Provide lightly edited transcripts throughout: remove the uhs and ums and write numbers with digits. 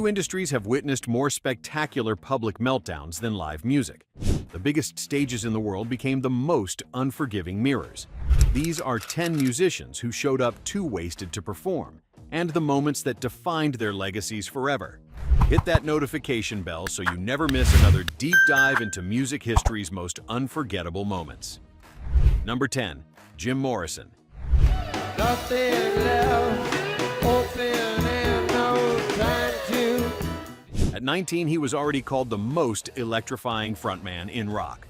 two industries have witnessed more spectacular public meltdowns than live music. The biggest stages in the world became the most unforgiving mirrors. These are 10 musicians who showed up too wasted to perform, and the moments that defined their legacies forever. Hit that notification bell so you never miss another deep dive into music history's most unforgettable moments. Number 10. Jim Morrison. Nothing left open and no time to. At 19, he was already called the most electrifying frontman in rock.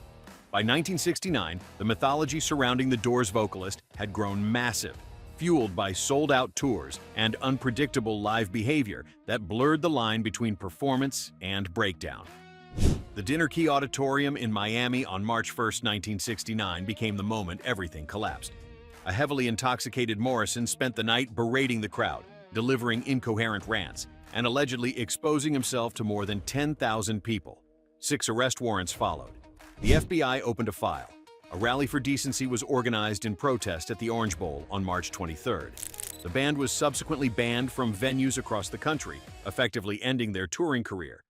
By 1969, the mythology surrounding the Doors vocalist had grown massive, fueled by sold-out tours and unpredictable live behavior that blurred the line between performance and breakdown. The Dinner Key Auditorium in Miami on March 1, 1969 became the moment everything collapsed. A heavily intoxicated Morrison spent the night berating the crowd, delivering incoherent rants, and allegedly exposing himself to more than 10,000 people. 6 arrest warrants followed. The FBI opened a file. A rally for decency was organized in protest at the Orange Bowl on March 23rd. The band was subsequently banned from venues across the country, effectively ending their touring career.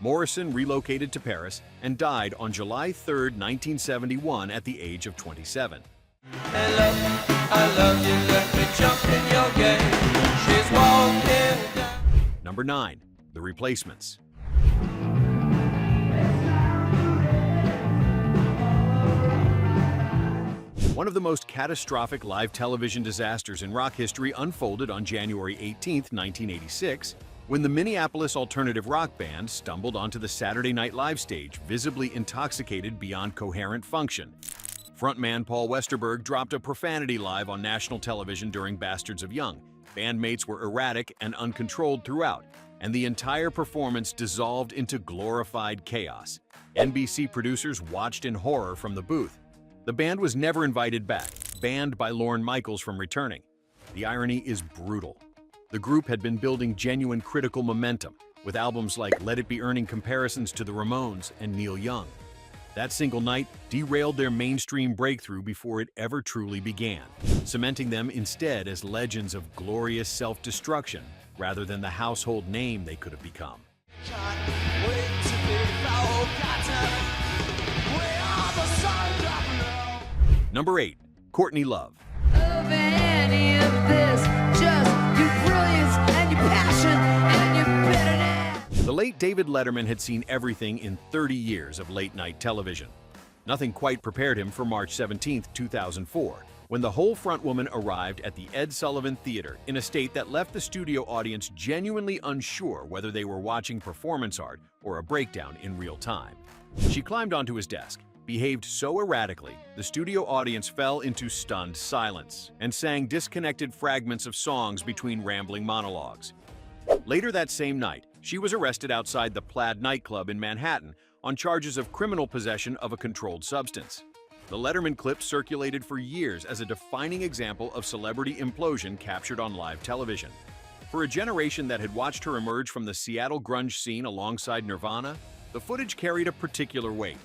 Morrison relocated to Paris and died on July 3, 1971 at the age of 27. Hello, I love you, let me jump in your game. She's walking down. Number 9. The Replacements. One of the most catastrophic live television disasters in rock history unfolded on January 18, 1986, when the Minneapolis alternative rock band stumbled onto the Saturday Night Live stage, visibly intoxicated beyond coherent function. Frontman Paul Westerberg dropped a profanity live on national television during Bastards of Young. Bandmates were erratic and uncontrolled throughout, and the entire performance dissolved into glorified chaos. NBC producers watched in horror from the booth. The band was never invited back, banned by Lorne Michaels from returning. The irony is brutal. The group had been building genuine critical momentum, with albums like Let It Be earning comparisons to the Ramones and Neil Young. That single night derailed their mainstream breakthrough before it ever truly began, cementing them instead as legends of glorious self-destruction rather than the household name they could have become. Number 8. Courtney Love. The late David Letterman had seen everything in 30 years of late-night television. Nothing quite prepared him for March 17, 2004, when the whole frontwoman arrived at the Ed Sullivan Theater in a state that left the studio audience genuinely unsure whether they were watching performance art or a breakdown in real time. She climbed onto his desk, behaved so erratically, the studio audience fell into stunned silence and sang disconnected fragments of songs between rambling monologues. Later that same night, she was arrested outside the Plaid nightclub in Manhattan on charges of criminal possession of a controlled substance. The Letterman clip circulated for years as a defining example of celebrity implosion captured on live television. For a generation that had watched her emerge from the Seattle grunge scene alongside Nirvana, the footage carried a particular weight,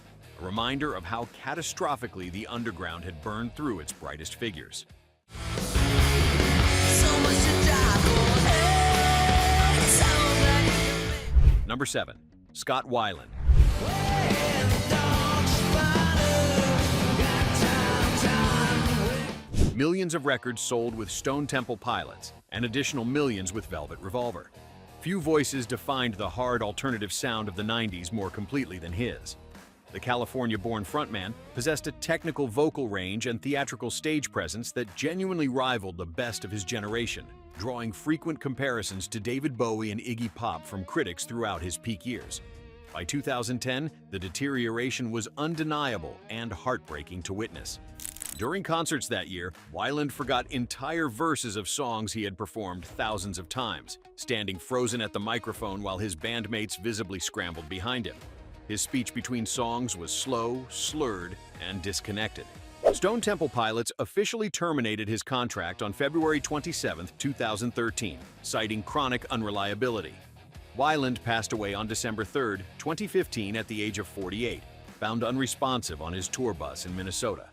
a reminder of how catastrophically the underground had burned through its brightest figures. Number 7. Scott Weiland. Millions of records sold with Stone Temple Pilots, and additional millions with Velvet Revolver. Few voices defined the hard alternative sound of the 90s more completely than his. The California-born frontman possessed a technical vocal range and theatrical stage presence that genuinely rivaled the best of his generation, drawing frequent comparisons to David Bowie and Iggy Pop from critics throughout his peak years. By 2010, the deterioration was undeniable and heartbreaking to witness. During concerts that year, Weiland forgot entire verses of songs he had performed thousands of times, standing frozen at the microphone while his bandmates visibly scrambled behind him. His speech between songs was slow, slurred, and disconnected. Stone Temple Pilots officially terminated his contract on February 27, 2013, citing chronic unreliability. Weiland passed away on December 3, 2015 at the age of 48, found unresponsive on his tour bus in Minnesota.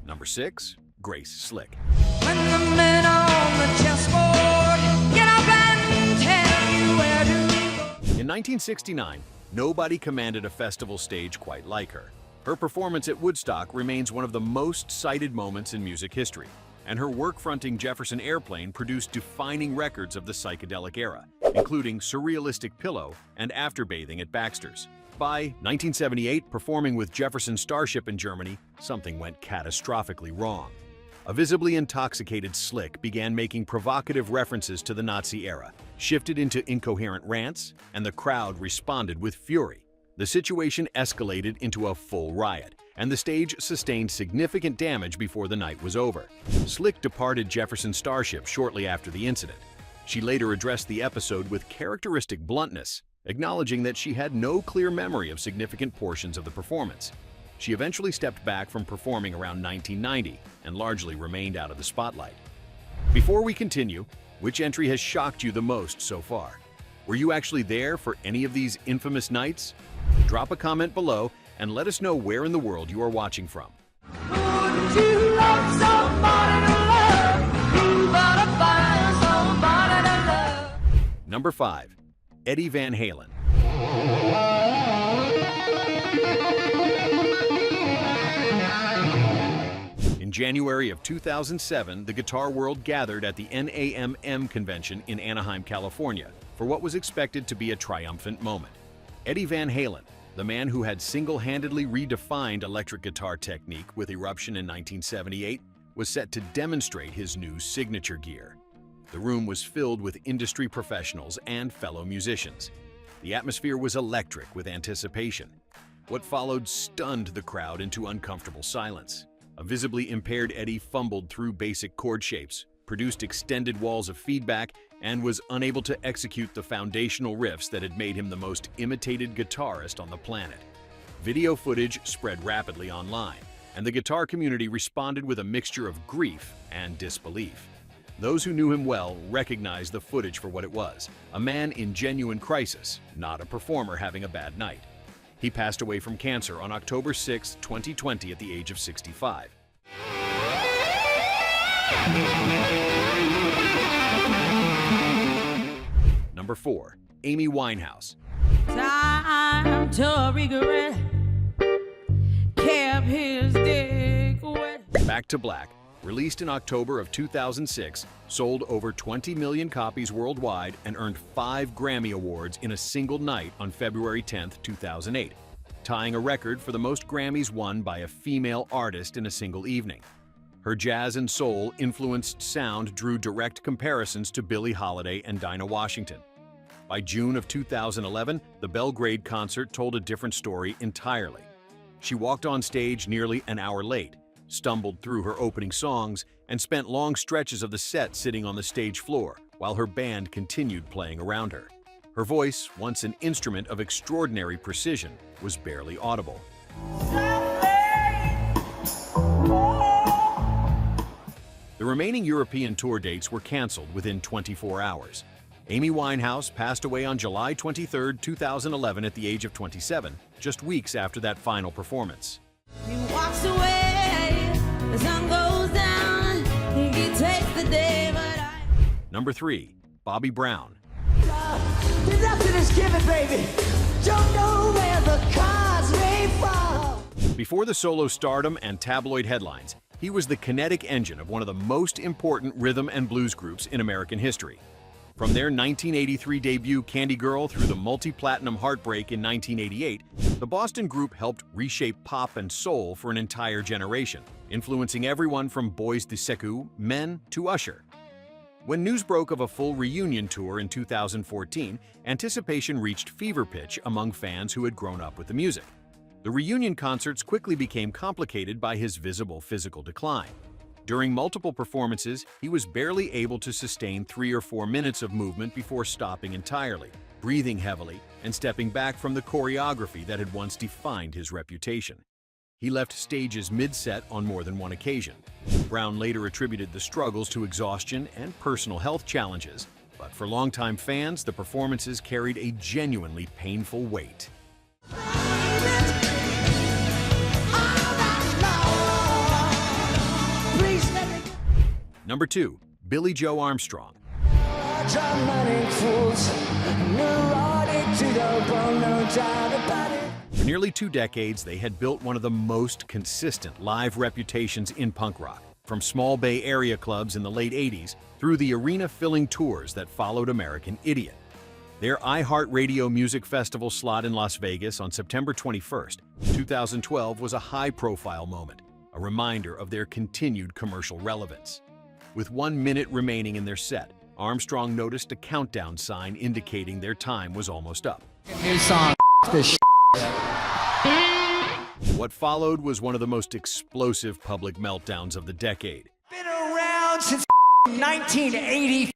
Number 6. Grace Slick. When the men on the chessboard get up and tell you where to go. In 1969, nobody commanded a festival stage quite like her. Her performance at Woodstock remains one of the most cited moments in music history, and her work fronting Jefferson Airplane produced defining records of the psychedelic era, including Surrealistic Pillow and Afterbathing at Baxter's. By 1978, performing with Jefferson Starship in Germany, something went catastrophically wrong. A visibly intoxicated Slick began making provocative references to the Nazi era, shifted into incoherent rants, and the crowd responded with fury. The situation escalated into a full riot, and the stage sustained significant damage before the night was over. Slick departed Jefferson Starship shortly after the incident. She later addressed the episode with characteristic bluntness, acknowledging that she had no clear memory of significant portions of the performance. She eventually stepped back from performing around 1990 and largely remained out of the spotlight. Before we continue, which entry has shocked you the most so far? Were you actually there for any of these infamous nights? Drop a comment below and let us know where in the world you are watching from. Wouldn't you love somebody to love? You gotta find somebody to love. Number 5. Eddie Van Halen. In January of 2007, the guitar world gathered at the NAMM convention in Anaheim, California, for what was expected to be a triumphant moment. Eddie Van Halen, the man who had single-handedly redefined electric guitar technique with Eruption in 1978, was set to demonstrate his new signature gear. The room was filled with industry professionals and fellow musicians. The atmosphere was electric with anticipation. What followed stunned the crowd into uncomfortable silence. A visibly impaired Eddie fumbled through basic chord shapes, produced extended walls of feedback, and was unable to execute the foundational riffs that had made him the most imitated guitarist on the planet. Video footage spread rapidly online, and the guitar community responded with a mixture of grief and disbelief. Those who knew him well recognized the footage for what it was, a man in genuine crisis, not a performer having a bad night. He passed away from cancer on October 6, 2020 at the age of 65. Number 4. Amy Winehouse. Time to regret. Kept his dick wet. Back to Black, released in October of 2006, sold over 20 million copies worldwide and earned 5 Grammy Awards in a single night on February 10, 2008, tying a record for the most Grammys won by a female artist in a single evening. Her jazz and soul-influenced sound drew direct comparisons to Billie Holiday and Dinah Washington. By June of 2011, the Belgrade concert told a different story entirely. She walked on stage nearly an hour late, stumbled through her opening songs, and spent long stretches of the set sitting on the stage floor while her band continued playing around her. Her voice, once an instrument of extraordinary precision, was barely audible. The remaining European tour dates were canceled within 24 hours. Amy Winehouse passed away on July 23, 2011 at the age of 27, just weeks after that final performance. He walks away, the sun goes down, he takes the day, but I... Number 3. Bobby Brown. There's nothing is given, baby. Don't know where the cards may fall. Before the solo stardom and tabloid headlines, he was the kinetic engine of one of the most important rhythm and blues groups in American history. From their 1983 debut Candy Girl through the multi-platinum Heartbreak in 1988, the Boston group helped reshape pop and soul for an entire generation, influencing everyone from Boys de Secours, Men to Usher. When news broke of a full reunion tour in 2014, anticipation reached fever pitch among fans who had grown up with the music. The reunion concerts quickly became complicated by his visible physical decline. During multiple performances, he was barely able to sustain 3 or 4 minutes of movement before stopping entirely, breathing heavily, and stepping back from the choreography that had once defined his reputation. He left stages mid-set on more than one occasion. Brown later attributed the struggles to exhaustion and personal health challenges, but for longtime fans, the performances carried a genuinely painful weight. Please Number 2. Billy Joe Armstrong. For nearly 2 decades, they had built one of the most consistent live reputations in punk rock, from small Bay Area clubs in the late 80s through the arena-filling tours that followed American Idiot. Their iHeartRadio Music Festival slot in Las Vegas on September 21st, 2012 was a high-profile moment, a reminder of their continued commercial relevance. With 1 minute remaining in their set, Armstrong noticed a countdown sign indicating their time was almost up. New song, this What followed was one of the most explosive public meltdowns of the decade. been around since 1988.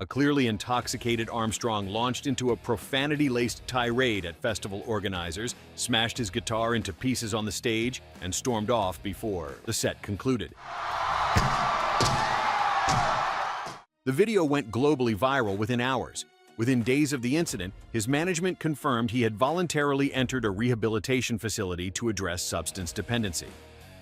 A clearly intoxicated Armstrong launched into a profanity-laced tirade at festival organizers, smashed his guitar into pieces on the stage, and stormed off before the set concluded. The video went globally viral within hours. Within days of the incident, his management confirmed he had voluntarily entered a rehabilitation facility to address substance dependency.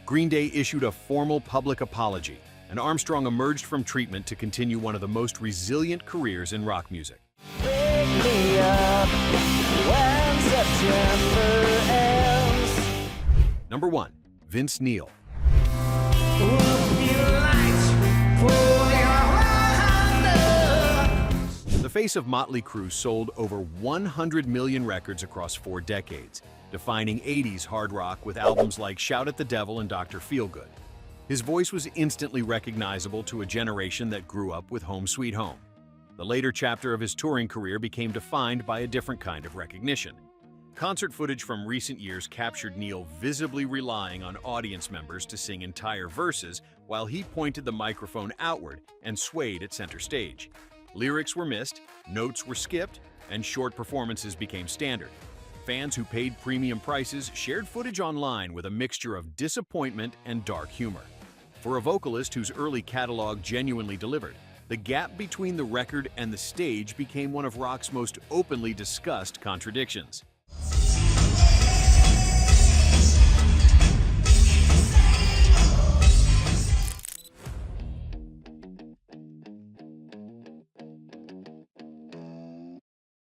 Green Day issued a formal public apology, and Armstrong emerged from treatment to continue one of the most resilient careers in rock music. Wake me up when September ends. Number 1. Vince Neil. The face of Motley Crue sold over 100 million records across 4 decades, defining 80s hard rock with albums like Shout at the Devil and Dr. Feelgood. His voice was instantly recognizable to a generation that grew up with Home Sweet Home. The later chapter of his touring career became defined by a different kind of recognition. Concert footage from recent years captured Neil visibly relying on audience members to sing entire verses while he pointed the microphone outward and swayed at center stage. Lyrics were missed, notes were skipped, and short performances became standard. Fans who paid premium prices shared footage online with a mixture of disappointment and dark humor. For a vocalist whose early catalog genuinely delivered, the gap between the record and the stage became one of rock's most openly discussed contradictions.